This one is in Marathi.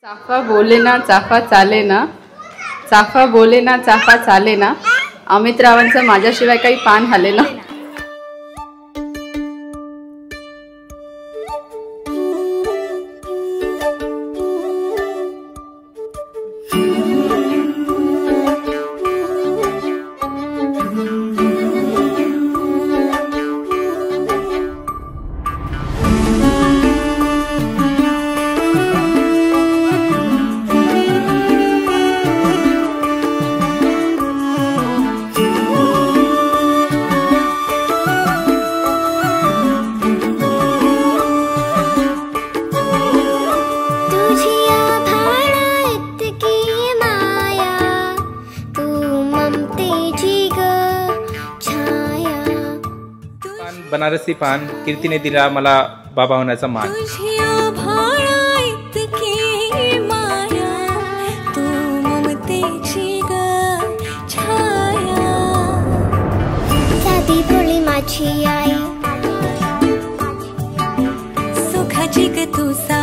चाफा बोले ना चाफा चाले ना, चाफा बोले ना चाफा चाले ना, अमित रावांचं माझ्याशिवाय काही पान हाले ना। बनारसी पान कीर्तीने दिला मला बाबा होण्याचा मान। साधी भोळी माझी आई, सुखाची ग तू सा